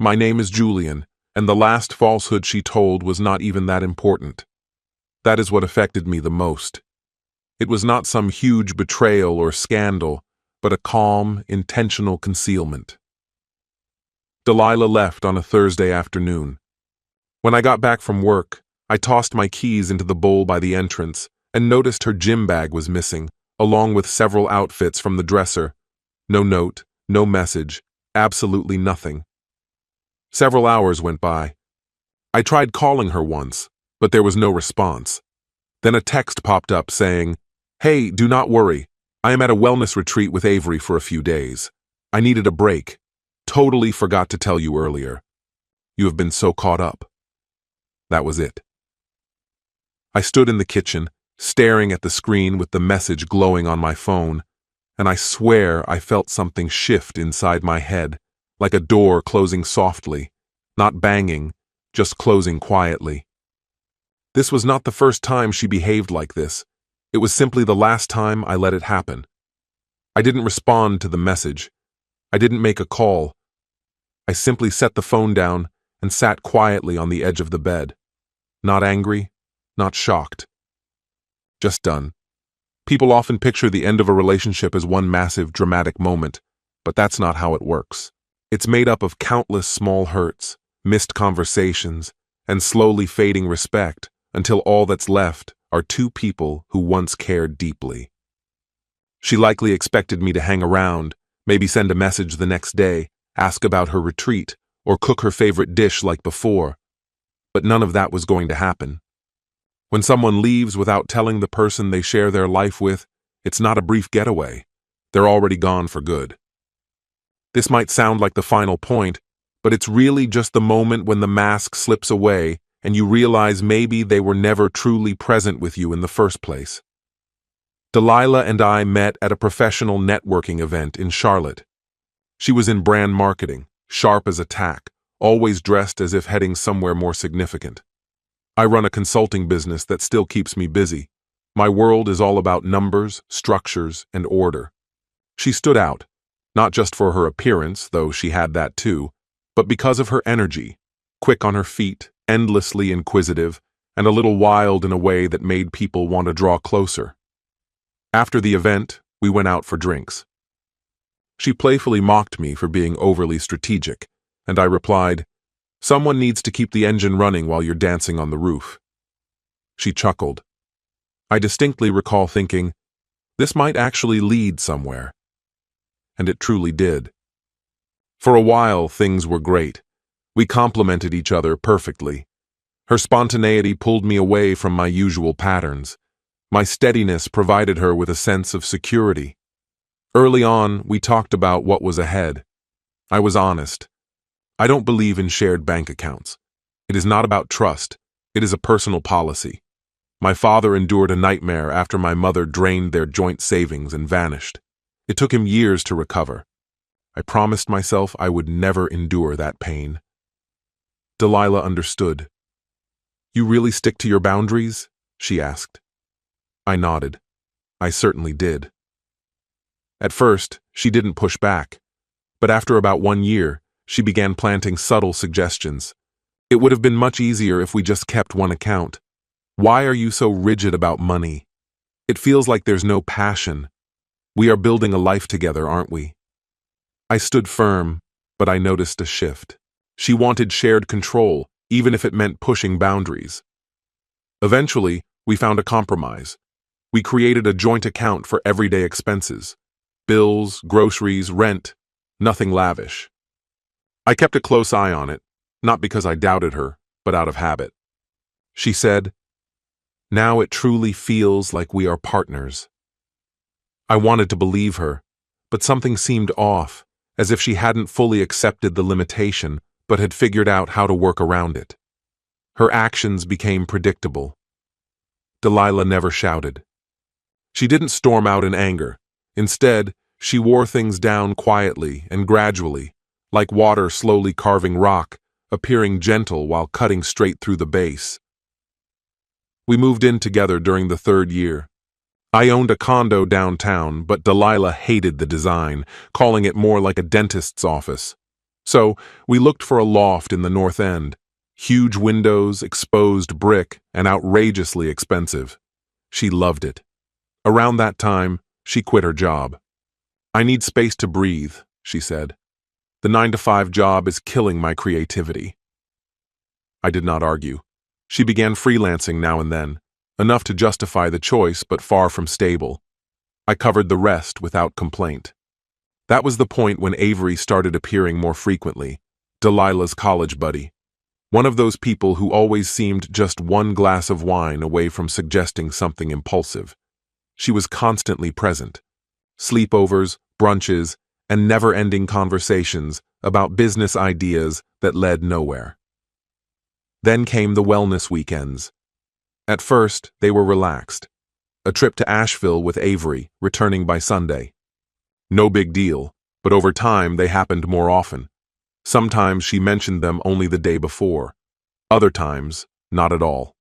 My name is Julian, and the last falsehood she told was not even that important. That is what affected me the most. It was not some huge betrayal or scandal, but a calm, intentional concealment. Delilah left on a Thursday afternoon. When I got back from work, I tossed my keys into the bowl by the entrance and noticed her gym bag was missing, along with several outfits from the dresser. No note, no message, absolutely nothing. Several hours went by. I tried calling her once, but there was no response. Then a text popped up saying, "Hey, do not worry. I am at a wellness retreat with Avery for a few days. I needed a break. Totally forgot to tell you earlier. You have been so caught up." That was it. I stood in the kitchen, staring at the screen with the message glowing on my phone, and I swear I felt something shift inside my head, like a door closing softly, not banging, just closing quietly. This was not the first time she behaved like this. It was simply the last time I let it happen. I didn't respond to the message. I didn't make a call. I simply set the phone down and sat quietly on the edge of the bed. Not angry, not shocked. Just done. People often picture the end of a relationship as one massive, dramatic moment, but that's not how it works. It's made up of countless small hurts, missed conversations, and slowly fading respect until all that's left are two people who once cared deeply. She likely expected me to hang around, maybe send a message the next day, ask about her retreat, or cook her favorite dish like before. But none of that was going to happen. When someone leaves without telling the person they share their life with, it's not a brief getaway. They're already gone for good. This might sound like the final point, but it's really just the moment when the mask slips away and you realize maybe they were never truly present with you in the first place. Delilah and I met at a professional networking event in Charlotte. She was in brand marketing, sharp as a tack, always dressed as if heading somewhere more significant. I run a consulting business that still keeps me busy. My world is all about numbers, structures, and order. She stood out, not just for her appearance, though she had that too, but because of her energy, quick on her feet, endlessly inquisitive, and a little wild in a way that made people want to draw closer. After the event, we went out for drinks. She playfully mocked me for being overly strategic, and I replied, "Someone needs to keep the engine running while you're dancing on the roof." She chuckled. I distinctly recall thinking, this might actually lead somewhere. And it truly did. For a while, things were great. We complemented each other perfectly. Her spontaneity pulled me away from my usual patterns. My steadiness provided her with a sense of security. Early on, we talked about what was ahead. I was honest. I don't believe in shared bank accounts. It is not about trust. It is a personal policy. My father endured a nightmare after my mother drained their joint savings and vanished. It took him years to recover. I promised myself I would never endure that pain. Delilah understood. "You really stick to your boundaries?" she asked. I nodded. I certainly did. At first, she didn't push back, but after about 1 year, she began planting subtle suggestions. It would have been much easier if we just kept one account. Why are you so rigid about money? It feels like there's no passion. We are building a life together, aren't we? I stood firm, but I noticed a shift. She wanted shared control, even if it meant pushing boundaries. Eventually, we found a compromise. We created a joint account for everyday expenses. Bills, groceries, rent, nothing lavish. I kept a close eye on it, not because I doubted her, but out of habit. She said, "Now it truly feels like we are partners." I wanted to believe her, but something seemed off, as if she hadn't fully accepted the limitation, but had figured out how to work around it. Her actions became predictable. Delilah never shouted. She didn't storm out in anger. Instead, she wore things down quietly and gradually, like water slowly carving rock, appearing gentle while cutting straight through the base. We moved in together during the 3rd year. I owned a condo downtown, but Delilah hated the design, calling it more like a dentist's office. So we looked for a loft in the North End. Huge windows, exposed brick, and outrageously expensive. She loved it. Around that time, she quit her job. "I need space to breathe," she said. "The 9-to-5 job is killing my creativity." I did not argue. She began freelancing now and then, enough to justify the choice but far from stable. I covered the rest without complaint. That was the point when Avery started appearing more frequently, Delilah's college buddy. One of those people who always seemed just one glass of wine away from suggesting something impulsive. She was constantly present. Sleepovers, brunches, and never-ending conversations about business ideas that led nowhere. Then came the wellness weekends. At first, they were relaxed. A trip to Asheville with Avery, returning by Sunday. No big deal, but over time they happened more often. Sometimes she mentioned them only the day before. Other times, not at all.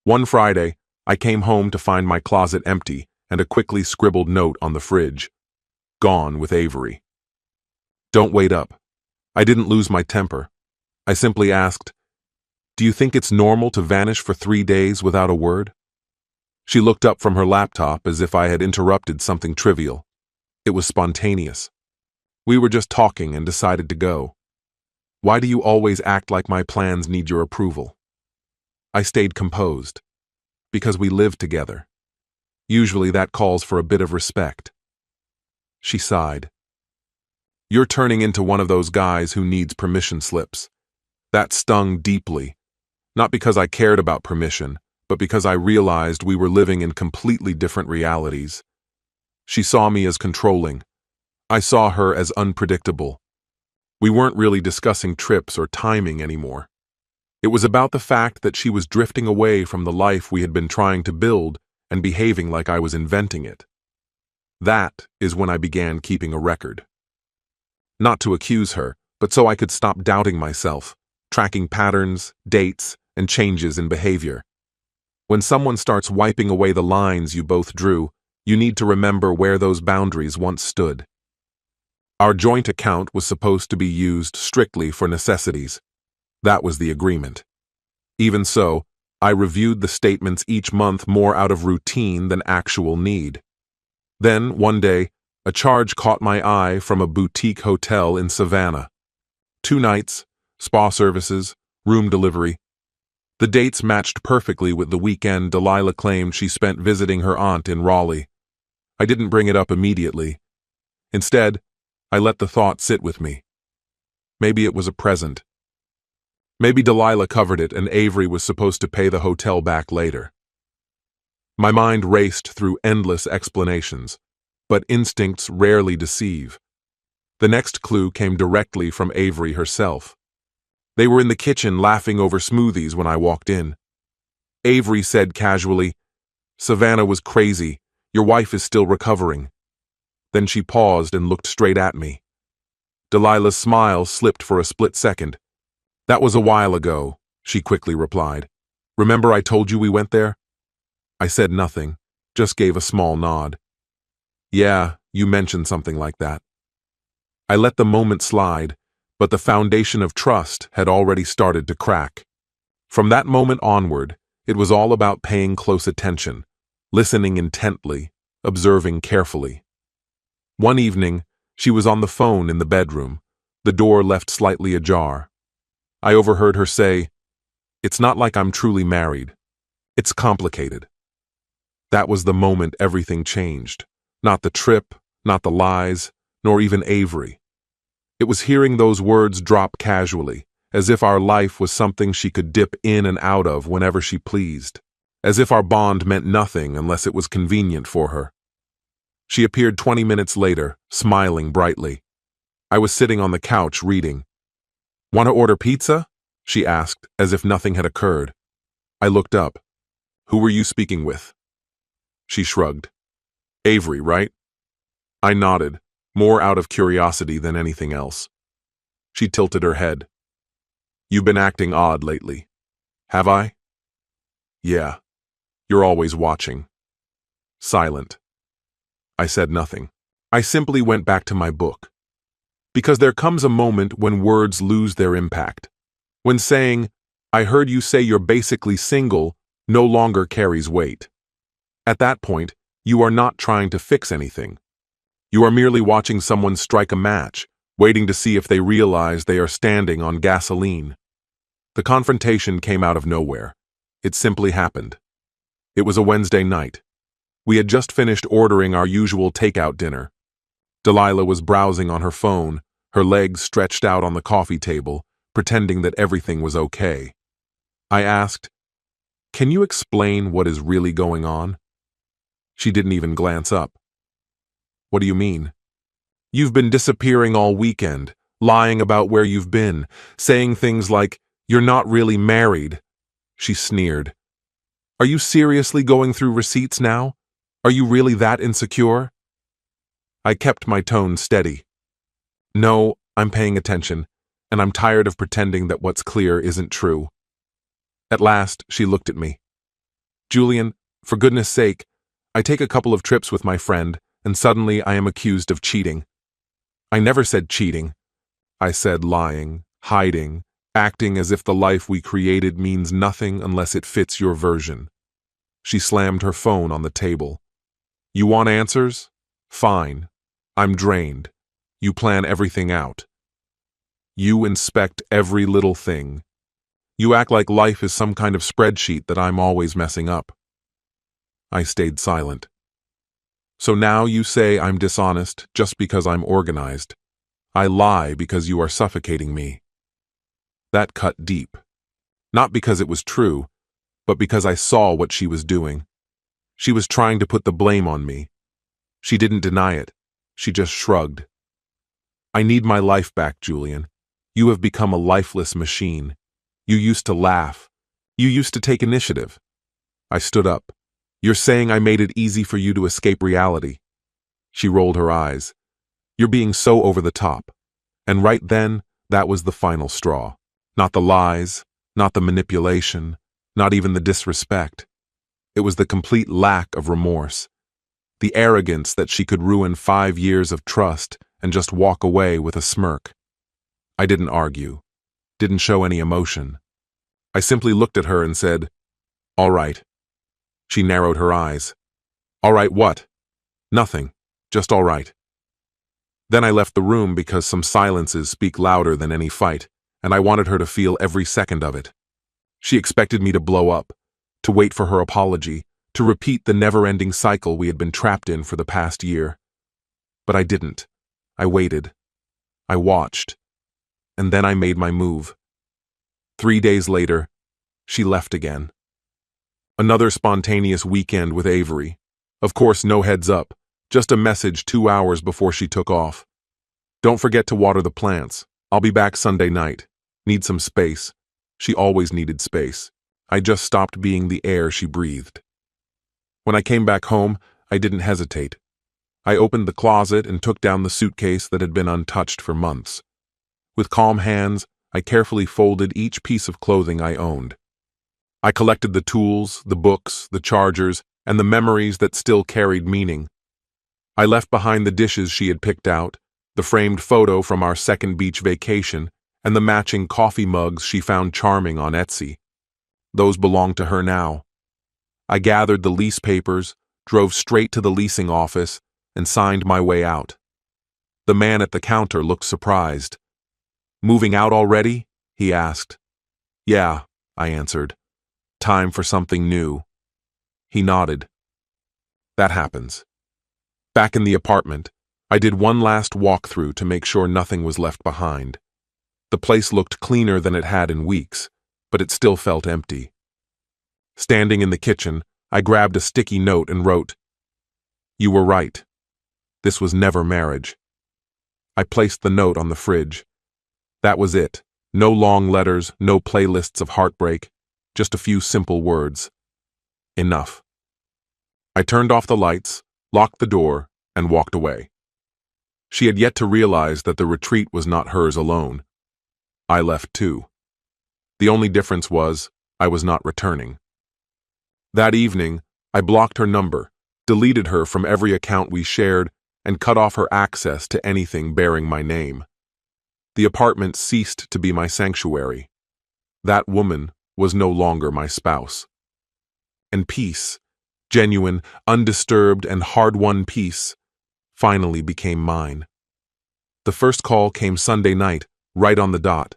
One Friday, I came home to find my closet empty and a quickly scribbled note on the fridge. "Gone with Avery." Don't wait up. I didn't lose my temper. I simply asked, "Do you think it's normal to vanish for 3 days without a word?" She looked up from her laptop as if I had interrupted something trivial. It was spontaneous. "We were just talking and decided to go. Why do you always act like my plans need your approval?" I stayed composed. "Because we live together. Usually that calls for a bit of respect." She sighed. "You're turning into one of those guys who needs permission slips." That stung deeply, not because I cared about permission, but because I realized we were living in completely different realities. She saw me as controlling. I saw her as unpredictable. We weren't really discussing trips or timing anymore. It was about the fact that she was drifting away from the life we had been trying to build and behaving like I was inventing it. That is when I began keeping a record. Not to accuse her, but so I could stop doubting myself, tracking patterns, dates, and changes in behavior. When someone starts wiping away the lines you both drew, you need to remember where those boundaries once stood. Our joint account was supposed to be used strictly for necessities. That was the agreement. Even so, I reviewed the statements each month more out of routine than actual need. Then, one day, a charge caught my eye from a boutique hotel in Savannah. 2 nights, spa services, room delivery. The dates matched perfectly with the weekend Delilah claimed she spent visiting her aunt in Raleigh. I didn't bring it up immediately. Instead, I let the thought sit with me. Maybe it was a present. Maybe Delilah covered it and Avery was supposed to pay the hotel back later. My mind raced through endless explanations, but instincts rarely deceive. The next clue came directly from Avery herself. They were in the kitchen laughing over smoothies when I walked in. Avery said casually, "Savannah was crazy. Your wife is still recovering." Then she paused and looked straight at me. Delilah's smile slipped for a split second. "That was a while ago," she quickly replied. "Remember I told you we went there?" I said nothing, just gave a small nod. "Yeah, you mentioned something like that." I let the moment slide, but the foundation of trust had already started to crack. From that moment onward, it was all about paying close attention, listening intently, observing carefully. One evening, she was on the phone in the bedroom, the door left slightly ajar. I overheard her say, "It's not like I'm truly married. It's complicated." That was the moment everything changed. Not the trip, not the lies, nor even Avery. It was hearing those words drop casually, as if our life was something she could dip in and out of whenever she pleased, as if our bond meant nothing unless it was convenient for her. She appeared 20 minutes later, smiling brightly. I was sitting on the couch reading. "Want to order pizza?" she asked, as if nothing had occurred. I looked up. "Who were you speaking with?" She shrugged. "Avery, right?" I nodded, more out of curiosity than anything else. She tilted her head. "You've been acting odd lately." "Have I?" "Yeah. You're always watching." Silent. I said nothing. I simply went back to my book. Because there comes a moment when words lose their impact. When saying, "I heard you say you're basically single," no longer carries weight. At that point, you are not trying to fix anything. You are merely watching someone strike a match, waiting to see if they realize they are standing on gasoline. The confrontation came out of nowhere. It simply happened. It was a Wednesday night. We had just finished ordering our usual takeout dinner. Delilah was browsing on her phone, her legs stretched out on the coffee table, pretending that everything was okay. I asked, "Can you explain what is really going on?" She didn't even glance up. "What do you mean?" "You've been disappearing all weekend, lying about where you've been, saying things like, 'You're not really married.'" She sneered. "Are you seriously going through receipts now? Are you really that insecure?" I kept my tone steady. "No, I'm paying attention, and I'm tired of pretending that what's clear isn't true." At last, she looked at me. "Julian, for goodness sake, I take a couple of trips with my friend, and suddenly I am accused of cheating." "I never said cheating. I said lying, hiding, acting as if the life we created means nothing unless it fits your version." She slammed her phone on the table. "You want answers? Fine. I'm drained. You plan everything out. You inspect every little thing. You act like life is some kind of spreadsheet that I'm always messing up." I stayed silent. "So now you say I'm dishonest just because I'm organized. I lie because you are suffocating me." That cut deep. Not because it was true, but because I saw what she was doing. She was trying to put the blame on me. She didn't deny it. She just shrugged. "I need my life back, Julian. You have become a lifeless machine. You used to laugh. You used to take initiative." I stood up. "You're saying I made it easy for you to escape reality." She rolled her eyes. "You're being so over the top." And right then, that was the final straw. Not the lies, not the manipulation, not even the disrespect. It was the complete lack of remorse. The arrogance that she could ruin 5 years of trust and just walk away with a smirk. I didn't argue, didn't show any emotion. I simply looked at her and said, "All right." She narrowed her eyes. "All right what?" "Nothing, just all right." Then I left the room because some silences speak louder than any fight, and I wanted her to feel every second of it. She expected me to blow up, to wait for her apology, to repeat the never-ending cycle we had been trapped in for the past year. But I didn't. I waited. I watched. And then I made my move. 3 days later, she left again. Another spontaneous weekend with Avery. Of course, no heads up, just a message 2 hours before she took off. "Don't forget to water the plants. I'll be back Sunday night. Need some space." She always needed space. I just stopped being the air she breathed. When I came back home, I didn't hesitate. I opened the closet and took down the suitcase that had been untouched for months. With calm hands, I carefully folded each piece of clothing I owned. I collected the tools, the books, the chargers, and the memories that still carried meaning. I left behind the dishes she had picked out, the framed photo from our second beach vacation, and the matching coffee mugs she found charming on Etsy. Those belonged to her now. I gathered the lease papers, drove straight to the leasing office, and signed my way out. The man at the counter looked surprised. "Moving out already?" he asked. "Yeah," I answered. "Time for something new." He nodded. That happens. Back in the apartment, I did one last walkthrough to make sure nothing was left behind. The place looked cleaner than it had in weeks, but it still felt empty. Standing in the kitchen, I grabbed a sticky note and wrote, "You were right. This was never marriage." I placed the note on the fridge. That was it. No long letters, no playlists of heartbreak, just a few simple words. Enough. I turned off the lights, locked the door, and walked away. She had yet to realize that the retreat was not hers alone. I left too. The only difference was, I was not returning. That evening, I blocked her number, deleted her from every account we shared, and cut off her access to anything bearing my name. The apartment ceased to be my sanctuary. That woman was no longer my spouse. And peace, genuine, undisturbed, and hard-won peace, finally became mine. The first call came Sunday night, right on the dot.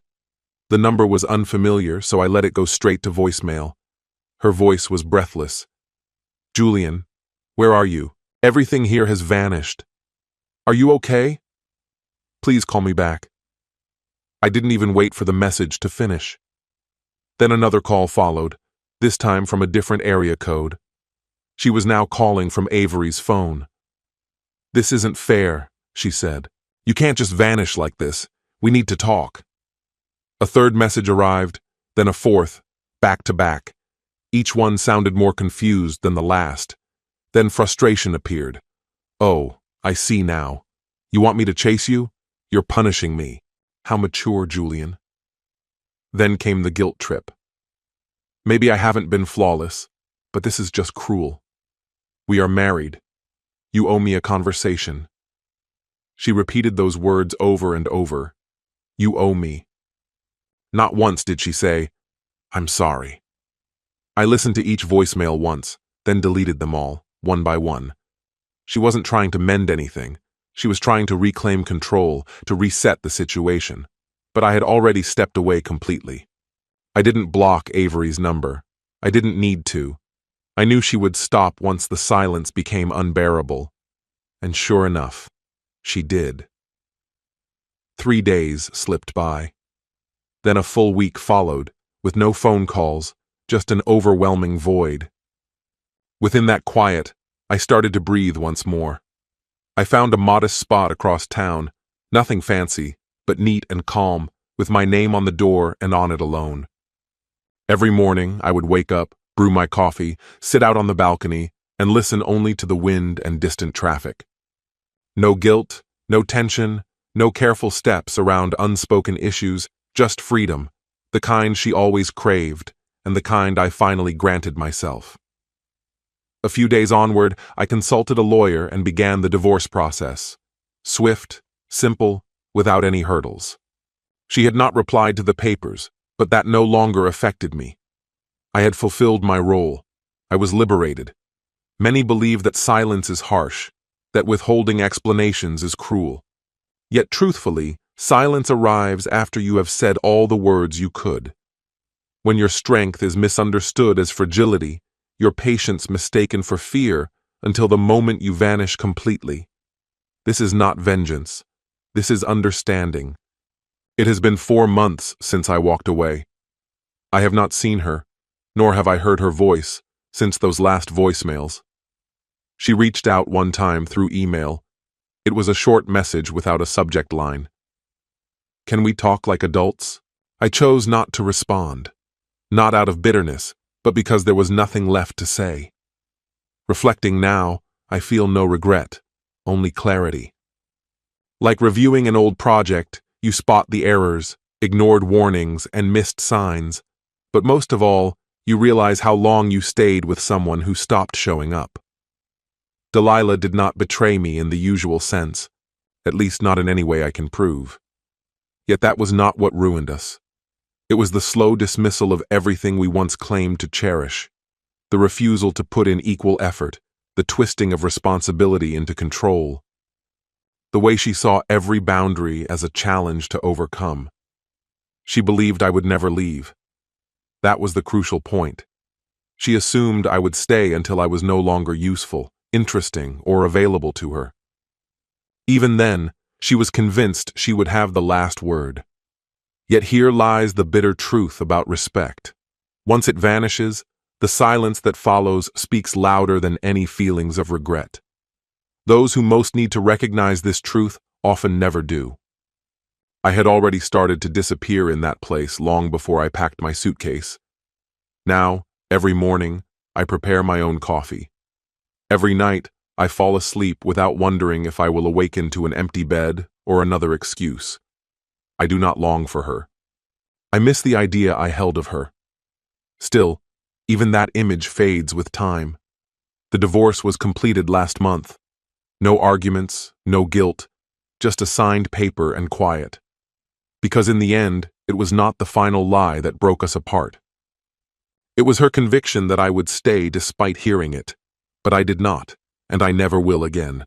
The number was unfamiliar, so I let it go straight to voicemail. Her voice was breathless. "Julian, where are you? Everything here has vanished. Are you okay? Please call me back." I didn't even wait for the message to finish. Then another call followed, this time from a different area code. She was now calling from Avery's phone. "This isn't fair," she said. "You can't just vanish like this. We need to talk." A third message arrived, then a fourth, back to back. Each one sounded more confused than the last. Then frustration appeared. "Oh, I see now. You want me to chase you? You're punishing me. How mature, Julian." Then came the guilt trip. Maybe I haven't been flawless, but this is just cruel. We are married. You owe me a conversation. She repeated those words over and over. You owe me. Not once did she say, "I'm sorry." I listened to each voicemail once, then deleted them all, one by one. She wasn't trying to mend anything. She was trying to reclaim control, to reset the situation. But I had already stepped away completely. I didn't block Avery's number. I didn't need to. I knew she would stop once the silence became unbearable. And sure enough, she did. 3 days slipped by. Then a full week followed, with no phone calls, just an overwhelming void. Within that quiet, I started to breathe once more. I found a modest spot across town, nothing fancy, but neat and calm, with my name on the door and on it alone. Every morning, I would wake up, brew my coffee, sit out on the balcony, and listen only to the wind and distant traffic. No guilt, no tension, no careful steps around unspoken issues, just freedom, the kind she always craved, and the kind I finally granted myself. A few days onward, I consulted a lawyer and began the divorce process. Swift, simple, without any hurdles. She had not replied to the papers, but that no longer affected me. I had fulfilled my role. I was liberated. Many believe that silence is harsh, that withholding explanations is cruel. Yet truthfully, silence arrives after you have said all the words you could. When your strength is misunderstood as fragility, your patience mistaken for fear, until the moment you vanish completely. This is not vengeance. This is understanding. It has been 4 months since I walked away. I have not seen her, nor have I heard her voice, since those last voicemails. She reached out one time through email. It was a short message without a subject line. "Can we talk like adults?" I chose not to respond. Not out of bitterness, but because there was nothing left to say. Reflecting now, I feel no regret, only clarity. Like reviewing an old project, you spot the errors, ignored warnings, and missed signs. But most of all, you realize how long you stayed with someone who stopped showing up. Delilah did not betray me in the usual sense, at least not in any way I can prove. Yet that was not what ruined us. It was the slow dismissal of everything we once claimed to cherish, the refusal to put in equal effort, the twisting of responsibility into control. The way she saw every boundary as a challenge to overcome. She believed I would never leave. That was the crucial point. She assumed I would stay until I was no longer useful, interesting, or available to her. Even then, she was convinced she would have the last word. Yet here lies the bitter truth about respect. Once it vanishes, the silence that follows speaks louder than any feelings of regret. Those who most need to recognize this truth often never do. I had already started to disappear in that place long before I packed my suitcase. Now, every morning, I prepare my own coffee. Every night, I fall asleep without wondering if I will awaken to an empty bed or another excuse. I do not long for her. I miss the idea I held of her. Still, even that image fades with time. The divorce was completed last month. No arguments, no guilt, just a signed paper and quiet. because in the end, it was not the final lie that broke us apart. It was her conviction that I would stay despite hearing it, but I did not, and I never will again.